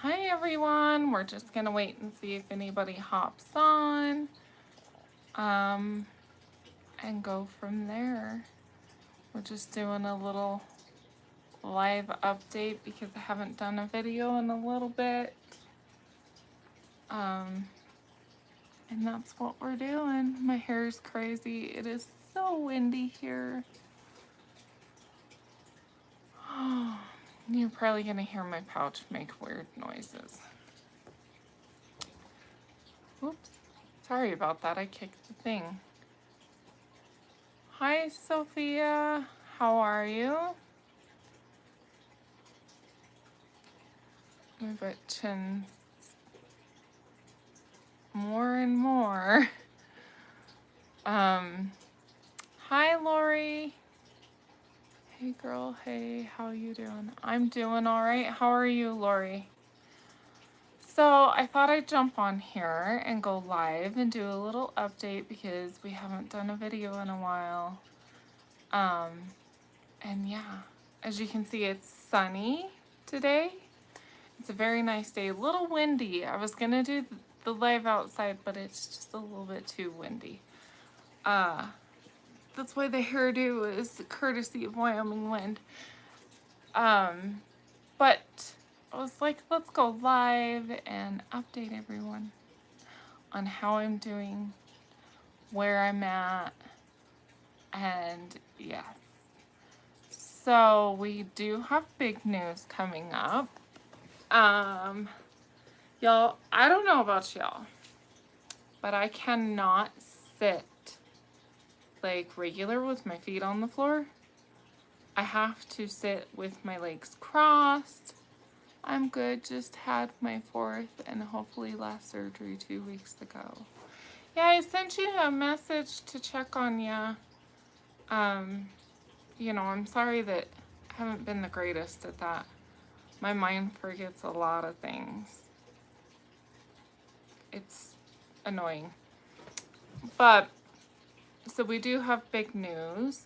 Hi everyone, we're just gonna wait and see if anybody hops on and go from there. We're just doing a little live update because I haven't done a video in a little bit. And that's what we're doing. My hair is crazy. It is so windy here. You're probably gonna hear my pouch make weird noises. Oops, sorry about that, I kicked the thing. Hi Sophia, how are you? Move it chin more and more. Hi Lori. Hey girl, hey, how you doing? I'm doing all right. How are you, Lori? So I thought I'd jump on here and go live and do a little update because we haven't done a video in a while. And yeah, as you can see, it's sunny today. It's a very nice day, a little windy. I was gonna do the live outside, but it's just a little bit too windy. That's why the hairdo is courtesy of Wyoming Wind. But I was like, let's go live and update everyone on how I'm doing, where I'm at, and yes. So we do have big news coming up. Y'all, I don't know about y'all, but I cannot sit like regular with my feet on the floor. I have to sit with my legs crossed. I'm good, just had my 4th and hopefully last surgery 2 weeks ago. Yeah, I sent you a message to check on ya. You know, I'm sorry that I haven't been the greatest at that. My mind forgets a lot of things. It's annoying. But, so we do have big news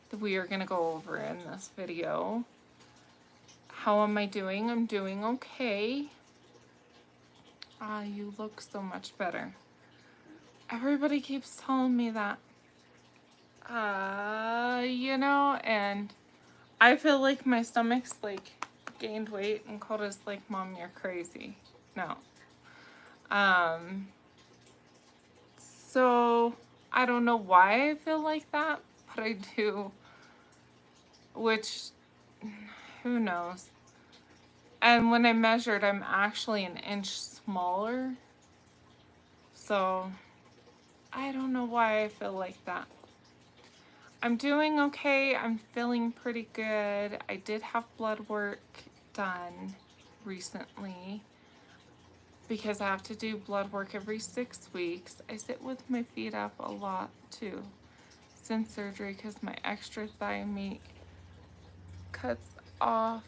that we are going to go over in this video. How am I doing? I'm doing okay. Ah, you look so much better. Everybody keeps telling me that. You know, and I feel like my stomach's like gained weight and Coda's like, Mom, you're crazy. No. So I don't know why I feel like that, but I do, which who knows. And when I measured, I'm actually an inch smaller. So I don't know why I feel like that. I'm doing okay. I'm feeling pretty good. I did have blood work done recently because I have to do blood work every 6 weeks. I sit with my feet up a lot too since surgery because my extra thigh meat cuts off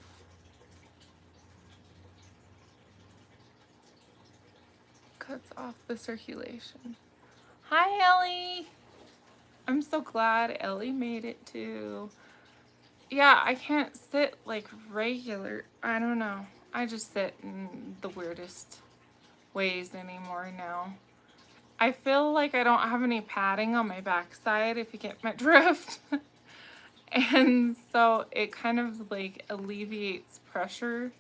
the circulation. Hi Ellie! I'm so glad Ellie made it too. Yeah, I can't sit like regular. I don't know. I just sit in the weirdest ways anymore now. I feel like I don't have any padding on my backside, if you get my drift. And so it kind of like alleviates pressure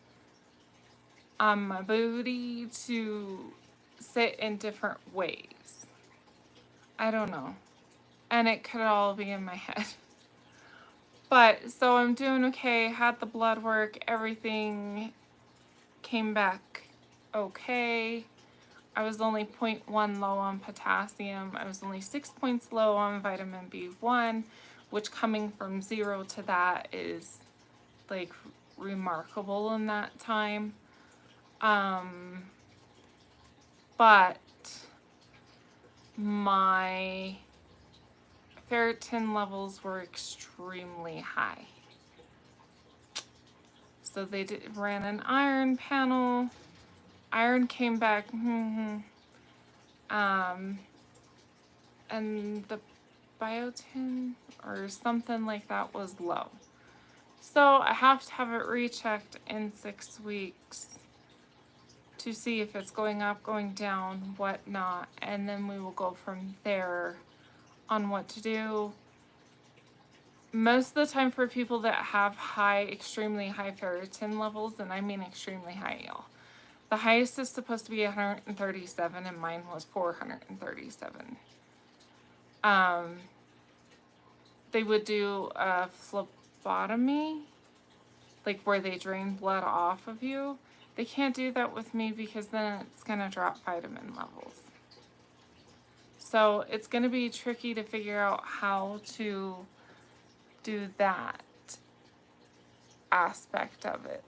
on my booty to sit in different ways. I don't know. And it could all be in my head. But so I'm doing okay, had the blood work, everything came back okay. I was only 0.1 low on potassium. I was only 6 points low on vitamin B1, which coming from 0 to that is like remarkable in that time. But my ferritin levels were extremely high. So they ran an iron panel. Iron came back, and the biotin or something like that was low. So I have to have it rechecked in 6 weeks. to see if it's going up, going down, whatnot, and then we will go from there on what to do. Most of the time for people that have extremely high ferritin levels, and I mean extremely high, y'all. The highest is supposed to be 137 and mine was 437. They would do a phlebotomy, like where they drain blood off of you. They can't do that with me because then it's gonna drop vitamin levels. So it's gonna be tricky to figure out how to do that aspect of it.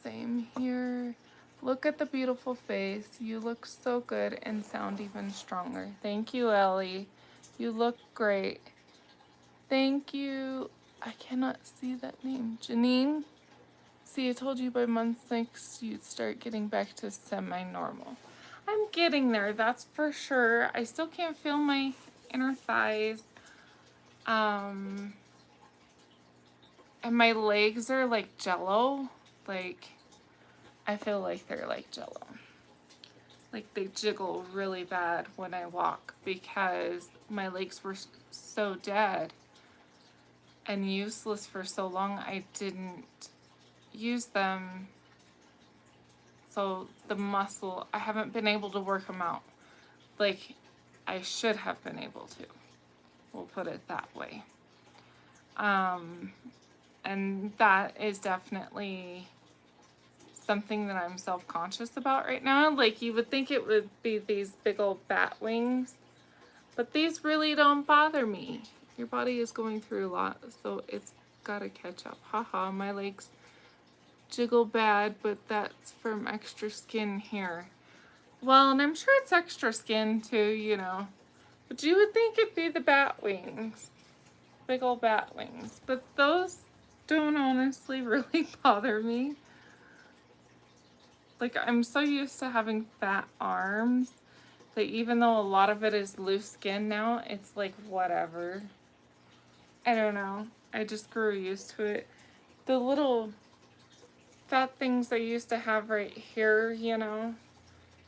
Same here. Look at the beautiful face. You look so good and sound even stronger. Thank you, Ellie. You look great. Thank you. I cannot see that name. Janine? See, I told you by month 6 you'd start getting back to semi-normal. I'm getting there, that's for sure. I still can't feel my inner thighs. And my legs are like jello. Like, I feel like they're like jello. Like they jiggle really bad when I walk because my legs were so dead and useless for so long. I didn't use them. So the muscle, I haven't been able to work them out like I should have been able to. We'll put it that way. And that is definitely something that I'm self-conscious about right now. Like, you would think it would be these big old bat wings, but these really don't bother me. Your body is going through a lot, so it's gotta catch up. Haha, my legs jiggle bad, but that's from extra skin here. Well, and I'm sure it's extra skin too, you know. But you would think it'd be the bat wings. Big old bat wings. But those don't honestly really bother me. Like, I'm so used to having fat arms that even though a lot of it is loose skin now, it's like whatever. I don't know. I just grew used to it. The little fat things I used to have right here, you know,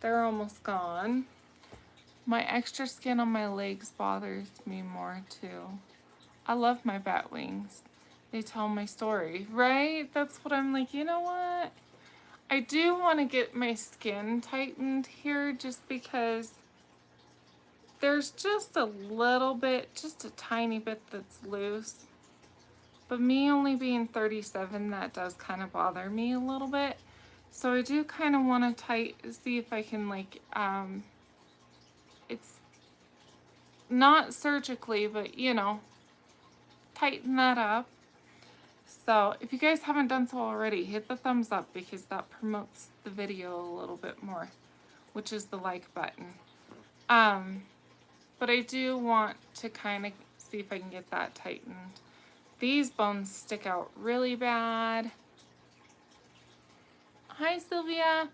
they're almost gone. My extra skin on my legs bothers me more too. I love my bat wings. They tell my story, right? That's what I'm like, you know what? I do want to get my skin tightened here just because there's just a little bit, just a tiny bit that's loose. But me only being 37, that does kind of bother me a little bit. So I do kind of want to see if I can like, it's not surgically, but you know, tighten that up. So if you guys haven't done so already, hit the thumbs up because that promotes the video a little bit more, which is the like button. But I do want to kind of see if I can get that tightened. These bones stick out really bad. Hi, Sylvia.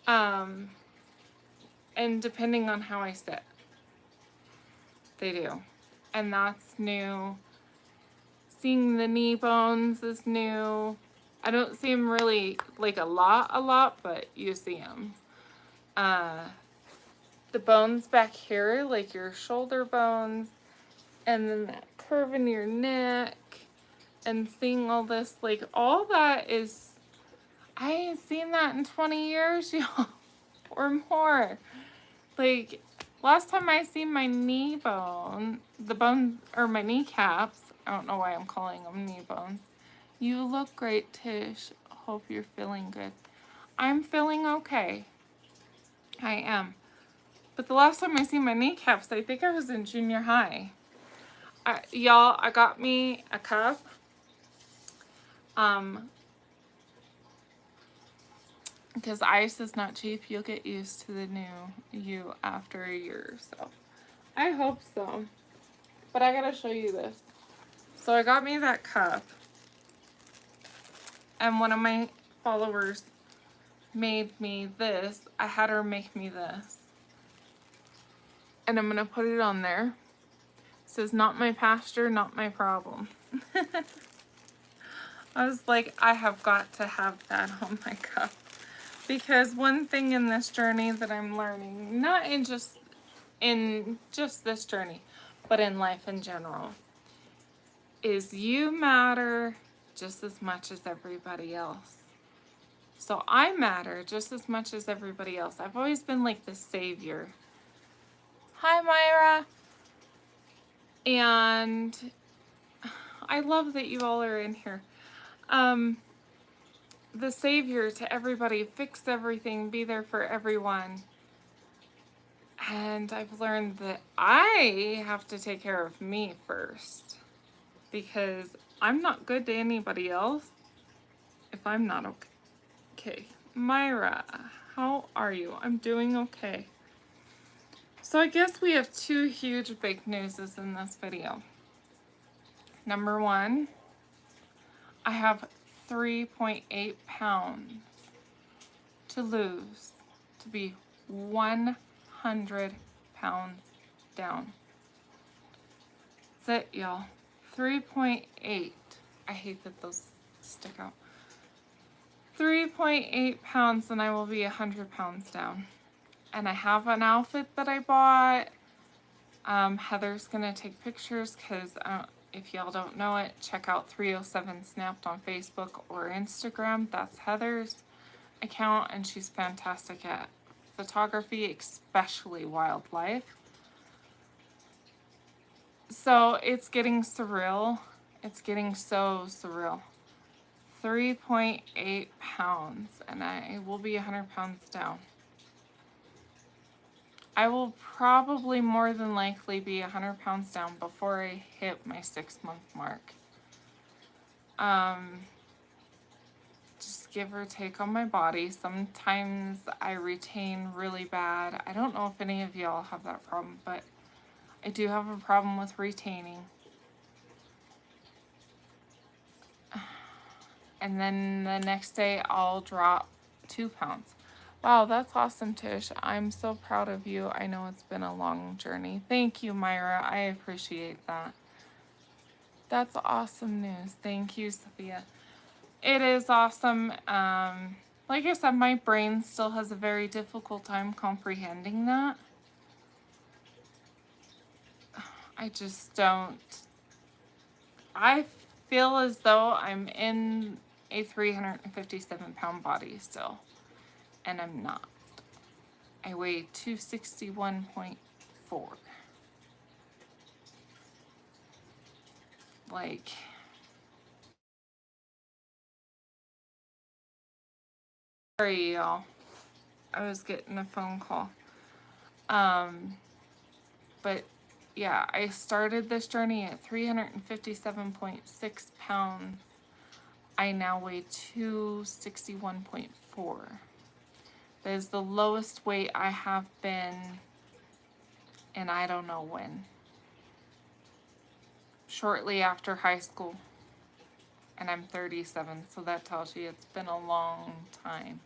And depending on how I sit, they do. And that's new. Seeing the knee bones is new. I don't see them really like a lot, but you see them. The bones back here, like your shoulder bones, and then that curve in your neck, and seeing all this, like all that is, I ain't seen that in 20 years, y'all, or more. Like, last time I seen my knee bone, the bone, or my kneecaps, I don't know why I'm calling them knee bones. You look great, Tish. Hope you're feeling good. I'm feeling okay. I am. But the last time I seen my kneecaps, I think I was in junior high. Y'all, I got me a cup. Because ice is not cheap. You'll get used to the new you after a year or so. I hope so. But I gotta show you this. So I got me that cup. And one of my followers made me this. I had her make me this. And I'm gonna put it on there. It says, not my pasture, not my problem. I was like, I have got to have that on my cup. Because one thing in this journey that I'm learning, not in just this journey, but in life in general, is you matter just as much as everybody else. So I matter just as much as everybody else. I've always been like the savior. Hi, Myra. And I love that you all are in here. The savior to everybody, fix everything, be there for everyone. And I've learned that I have to take care of me first, because I'm not good to anybody else if I'm not okay. Myra, how are you? I'm doing okay. So I guess we have two huge big newses in this video. Number one, I have 3.8 pounds to lose to be 100 pounds down. That's it, y'all. 3.8. I hate that those stick out. 3.8 pounds and I will be 100 pounds down. And I have an outfit that I bought. Heather's gonna take pictures because if y'all don't know it, check out 307 Snapped on Facebook or Instagram. That's Heather's account, and she's fantastic at photography, especially wildlife. So it's getting surreal. It's getting so surreal. 3.8 pounds, and I will be 100 pounds down. I will probably more than likely be 100 pounds down before I hit my 6-month mark. Just give or take on my body. Sometimes I retain really bad. I don't know if any of y'all have that problem, but I do have a problem with retaining. And then the next day I'll drop 2 pounds. Wow, that's awesome, Tish. I'm so proud of you. I know it's been a long journey. Thank you, Myra. I appreciate that. That's awesome news. Thank you, Sophia. It is awesome. Like I said, my brain still has a very difficult time comprehending that. I just don't. I feel as though I'm in a 357-pound body still, and I'm not. I weigh 261.4. Like, sorry y'all, I was getting a phone call. But yeah, I started this journey at 357.6 pounds. I now weigh 261.4. That is the lowest weight I have been in I don't know when. Shortly after high school. And I'm 37, so that tells you it's been a long time.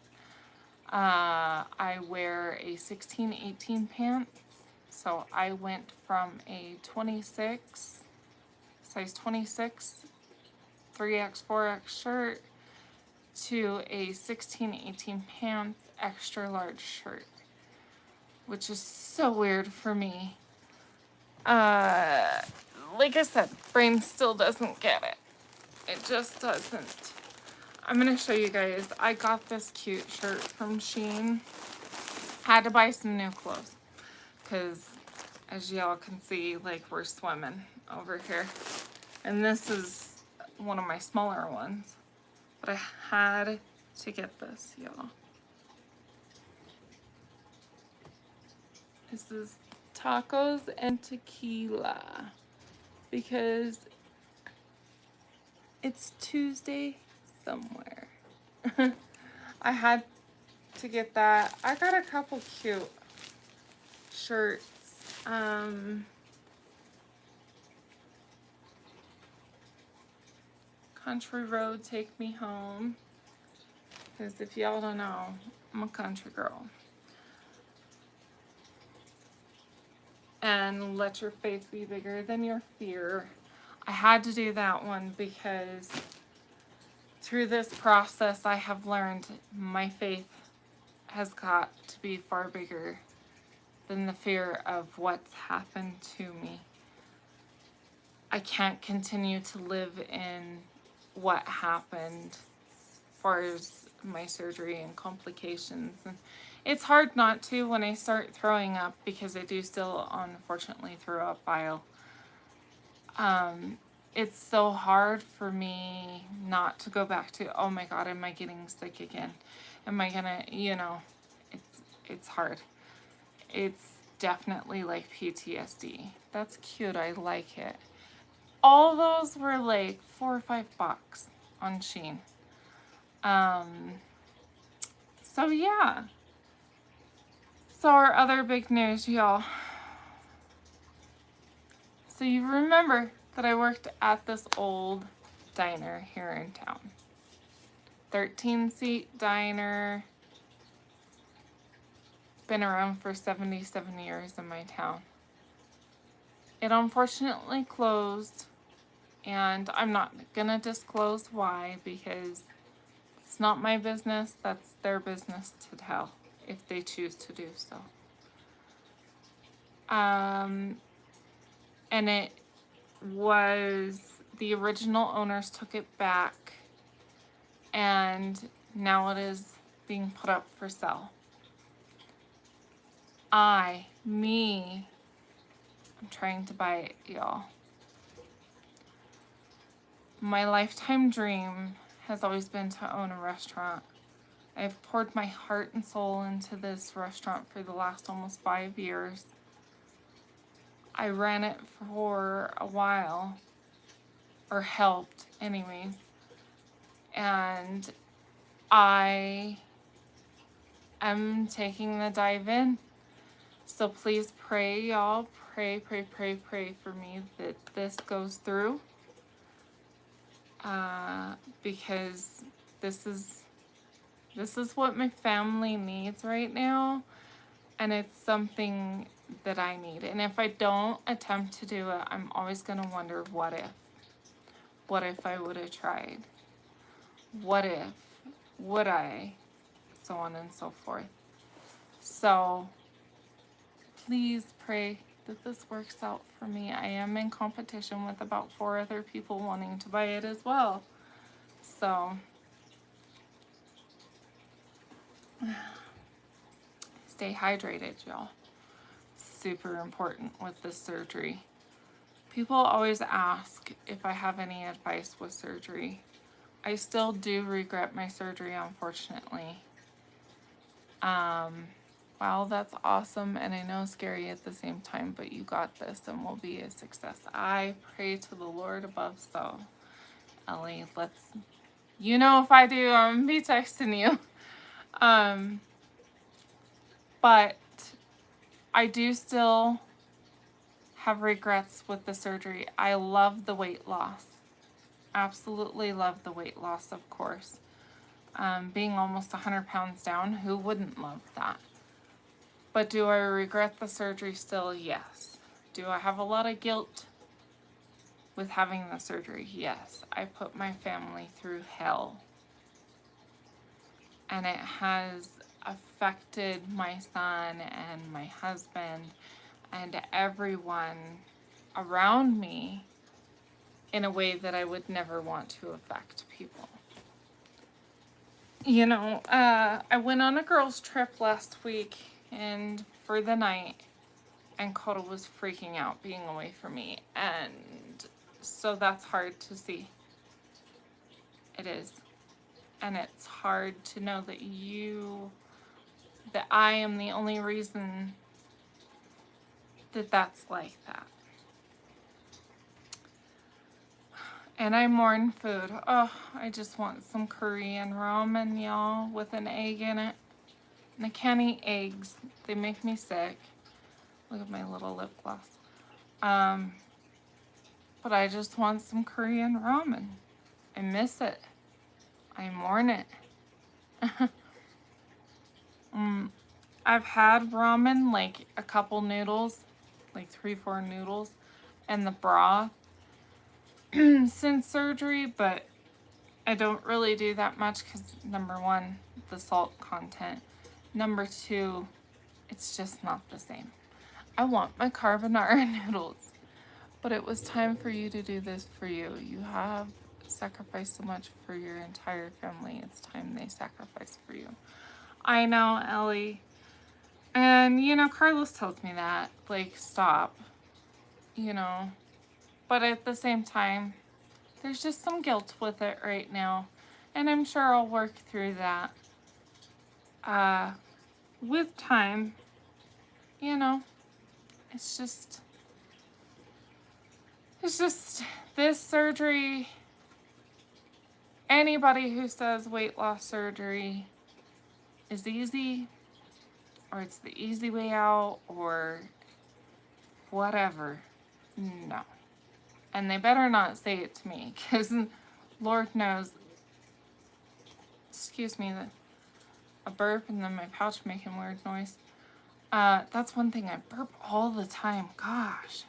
I wear a 16-18 pants. So I went from a 26, size 26, 3X, 4X shirt to a 16-18 pants extra large shirt, which is so weird for me. Like I said, brain still doesn't get it. It just doesn't. I'm gonna show you guys. I got this cute shirt from Shein. Had to buy some new clothes because, as y'all can see, like, we're swimming over here. And this is one of my smaller ones. But I had to get this, y'all. This is tacos and tequila because it's Tuesday somewhere. I had to get that. I got a couple cute shirts. Country Road, Take Me Home. Because if y'all don't know, I'm a country girl. And Let Your Faith Be Bigger Than Your Fear. I had to do that one because through this process, I have learned my faith has got to be far bigger than the fear of what's happened to me. I can't continue to live in what happened as far as my surgery and complications. And it's hard not to when I start throwing up, because I do still unfortunately throw up bile. It's so hard for me not to go back to, oh my God, am I getting sick again? Am I gonna, it's hard. It's definitely like PTSD. That's cute, I like it. All those were like $4 or $5 on Shein. So yeah. So our other big news, y'all. So you remember that I worked at this old diner here in town. 13-seat diner. Been around for 77 years in my town. It unfortunately closed, and I'm not gonna disclose why, because it's not my business. That's their business to tell if they choose to do so. And it was, the original owners took it back, and now it is being put up for sale. I'm trying to buy it, y'all. My lifetime dream has always been to own a restaurant. I've poured my heart and soul into this restaurant for the last almost 5 years. I ran it for a while, or helped anyways, and I am taking the dive in. So please pray, y'all. Pray for me that this goes through. Because this is what my family needs right now, and it's something that I need. And if I don't attempt to do it, I'm always gonna wonder, what if? What if I would have tried? What if? Would I? So on and so forth. So please pray that this works out for me. I am in competition with about 4 other people wanting to buy it as well. So stay hydrated, y'all. It's super important with this surgery. People always ask if I have any advice with surgery. I still do regret my surgery, unfortunately. Wow, that's awesome, and I know scary at the same time, but you got this and will be a success. I pray to the Lord above. So, Ellie, if I do, I'm gonna be texting you. But I do still have regrets with the surgery. I love the weight loss. Absolutely love the weight loss, of course. Being almost 100 pounds down, who wouldn't love that? But do I regret the surgery still? Yes. Do I have a lot of guilt with having the surgery? Yes. I put my family through hell. And it has affected my son and my husband and everyone around me in a way that I would never want to affect people. I went on a girls' trip last week, and for the night, and Koda was freaking out being away from me, and so that's hard to see. It is. And it's hard to know that I am the only reason that that's like that. And I mourn food. Oh, I just want some Korean ramen, y'all, with an egg in it. And I can't eat eggs. They make me sick. Look at my little lip gloss. But I just want some Korean ramen. I miss it. I mourn it. I've had ramen, like a couple noodles, like 3-4 noodles, and the broth since surgery, but I don't really do that much because, number one, the salt content. Number two, it's just not the same. I want my carbonara noodles, but it was time for you to do this for you. You have sacrificed so much for your entire family. It's time they sacrifice for you. I know, Ellie. And, you know, Carlos tells me that, like, stop, you know. But at the same time, there's just some guilt with it right now. And I'm sure I'll work through that. With time, you know, it's just this surgery. Anybody who says weight loss surgery is easy, or it's the easy way out, or whatever, no. And they better not say it to me, because Lord knows, excuse me, a burp and then my pouch making weird noise. That's one thing, I burp all the time. Gosh,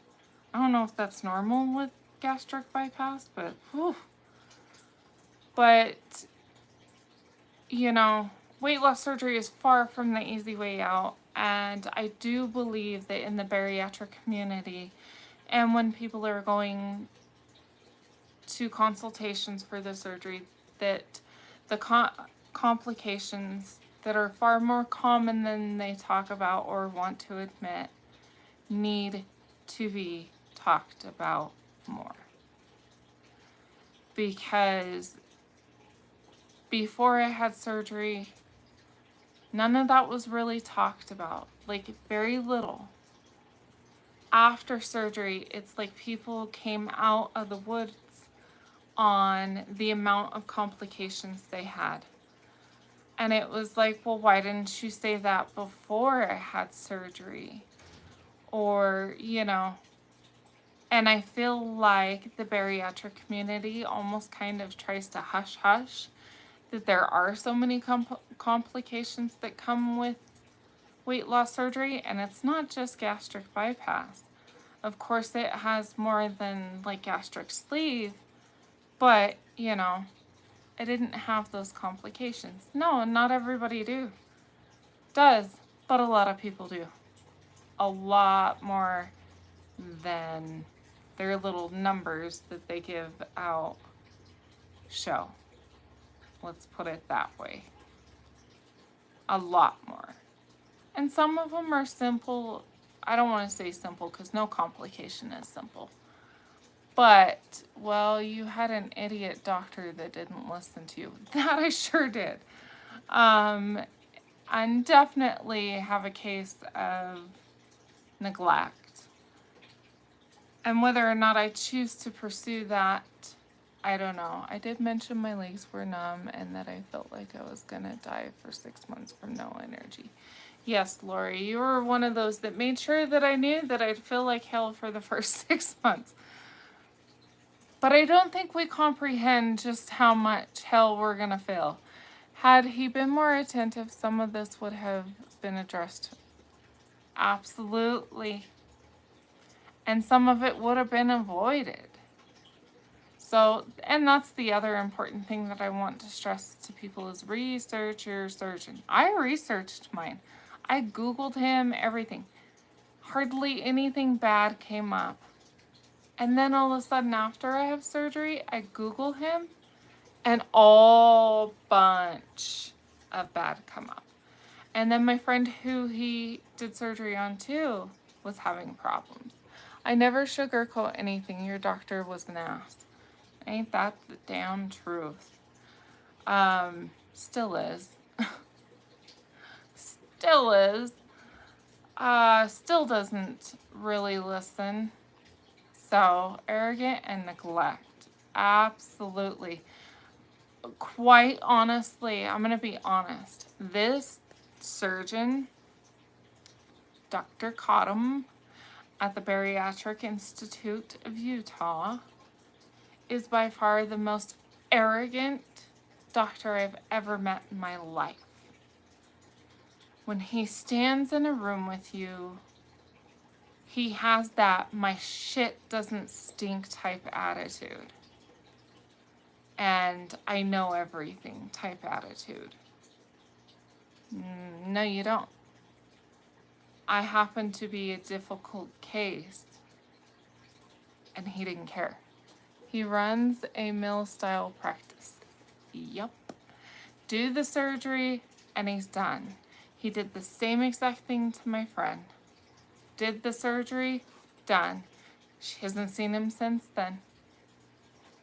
I don't know if that's normal with gastric bypass, but whew. But, you know, weight loss surgery is far from the easy way out. And I do believe that in the bariatric community, and when people are going to consultations for the surgery, that the complications that are far more common than they talk about or want to admit need to be talked about more. Because before I had surgery, none of that was really talked about, like very little. After surgery, it's like people came out of the woods on the amount of complications they had. And it was like, well, why didn't you say that before I had surgery? Or, you know, and I feel like the bariatric community almost kind of tries to hush hush that there are so many complications that come with weight loss surgery, and it's not just gastric bypass. Of course, it has more than like gastric sleeve, but, you know, I didn't have those complications. No, not everybody does, but a lot of people do. A lot more than their little numbers that they give out show. Let's put it that way. A lot more. And some of them are simple. I don't want to say simple because no complication is simple. But, well, you had an idiot doctor that didn't listen to you. That I sure did. And definitely have a case of neglect. And whether or not I choose to pursue that, I don't know. I did mention my legs were numb and that I felt like I was going to die for 6 months from no energy. Yes, Lori, you were one of those that made sure that I knew that I'd feel like hell for the first 6 months. But I don't think we comprehend just how much hell we're going to feel. Had he been more attentive, some of this would have been addressed. Absolutely. And some of it would have been avoided. So, and that's the other important thing that I want to stress to people is research your surgeon. I researched mine. I Googled him, everything. Hardly anything bad came up. And then all of a sudden after I have surgery, I Google him and all bunch of bad come up. And then my friend who he did surgery on too was having problems. I never sugarcoat anything. Your doctor was an ass. Ain't that the damn truth? Still is. Still is. Still doesn't really listen. So, arrogant and neglect. Absolutely. Quite honestly, I'm going to be honest. This surgeon, Dr. Cottom, at the Bariatric Institute of Utah, is by far the most arrogant doctor I've ever met in my life. When he stands in a room with you, he has that my shit doesn't stink type attitude. and I know everything type attitude. No, you don't. I happen to be a difficult case, and he didn't care. He runs a mill-style practice. Yup. Do the surgery, and he's done. He did the same exact thing to my friend. Did the surgery, done. She hasn't seen him since then.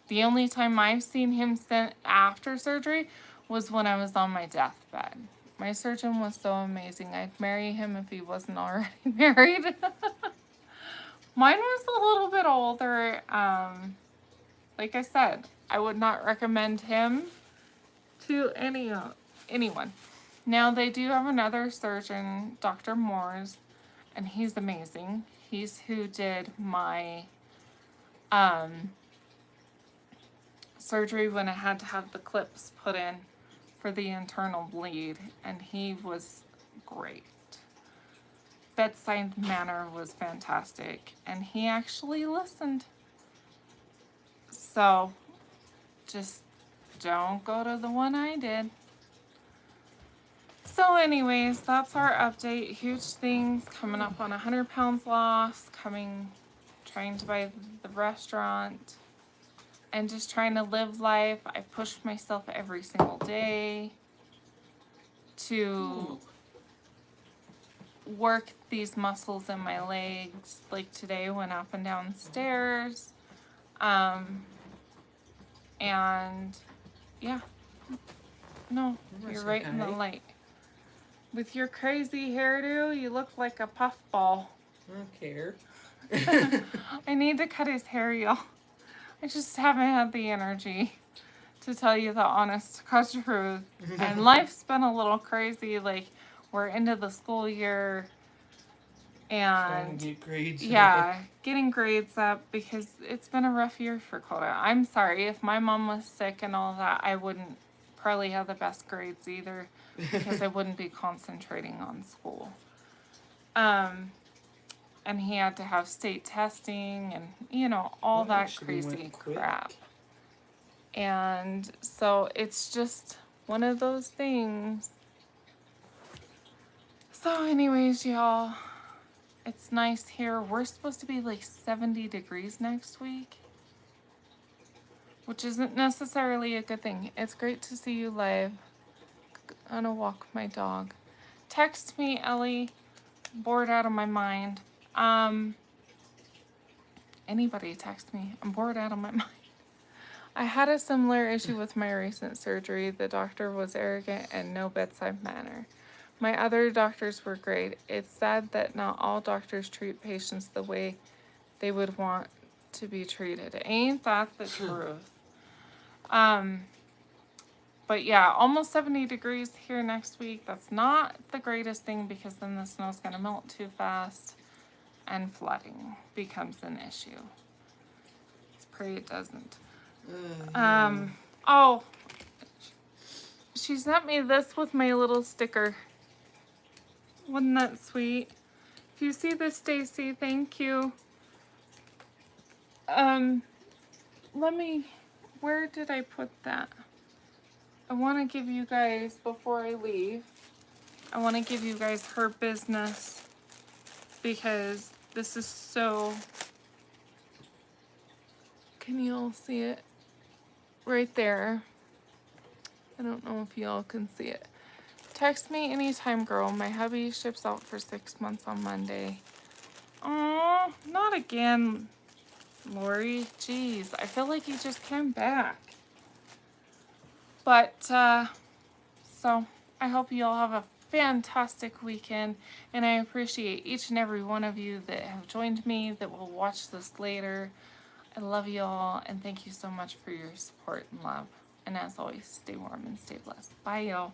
The only time I've seen him after surgery was when I was on my deathbed. My surgeon was so amazing. I'd marry him if he wasn't already married. Mine was a little bit older. Like I said, I would not recommend him to anyone. Now they do have another surgeon, Dr. Moores, and he's amazing. He's who did my surgery when I had to have the clips put in for the internal bleed, and he was great. Bedside manner was fantastic, and he actually listened. So just don't go to the one I did. So anyways, that's our update. Huge things coming up on 100 pounds lost, trying to buy the restaurant, and just trying to live life. I push myself every single day to work these muscles in my legs. Like today, went up and down stairs. And yeah, no, you're right in the light. With your crazy hairdo, you look like a puffball. I don't care. I need to cut his hair, y'all. I just haven't had the energy to tell you the honest to God truth. And life's been a little crazy. Like, we're into the school year. And get grades yeah, getting grades up because it's been a rough year for Coda. I'm sorry, if my mom was sick and all that, I wouldn't probably have the best grades either because I wouldn't be concentrating on school. And he had to have state testing and, you know, all that crazy crap. And so it's just one of those things. So anyways, y'all, it's nice here. We're supposed to be like 70 degrees next week, which isn't necessarily a good thing. It's great to see you live. I'm gonna walk my dog. Text me, Ellie. Bored out of my mind. Anybody text me. I'm bored out of my mind. I had a similar issue with my recent surgery. The doctor was arrogant and no bedside manner. My other doctors were great. It's sad that not all doctors treat patients the way they would want to be treated. Ain't that the truth? But yeah, almost 70 degrees here next week. That's not the greatest thing because then the snow's going to melt too fast and flooding becomes an issue. Let's pray it doesn't. Oh, she sent me this with my little sticker. Wasn't that sweet? If you see this, Stacy, thank you. Where did I put that? I want to give you guys, before I leave, I want to give you guys her business because this is so, can you all see it? Right there. I don't know if y'all can see it. Text me anytime, girl. My hubby ships out for 6 months on Monday. Oh, not again, Lori. Jeez, I feel like he just came back. But, so I hope you all have a fantastic weekend, and I appreciate each and every one of you that have joined me, that will watch this later. I love you all, and thank you so much for your support and love. And as always, stay warm and stay blessed. Bye, y'all.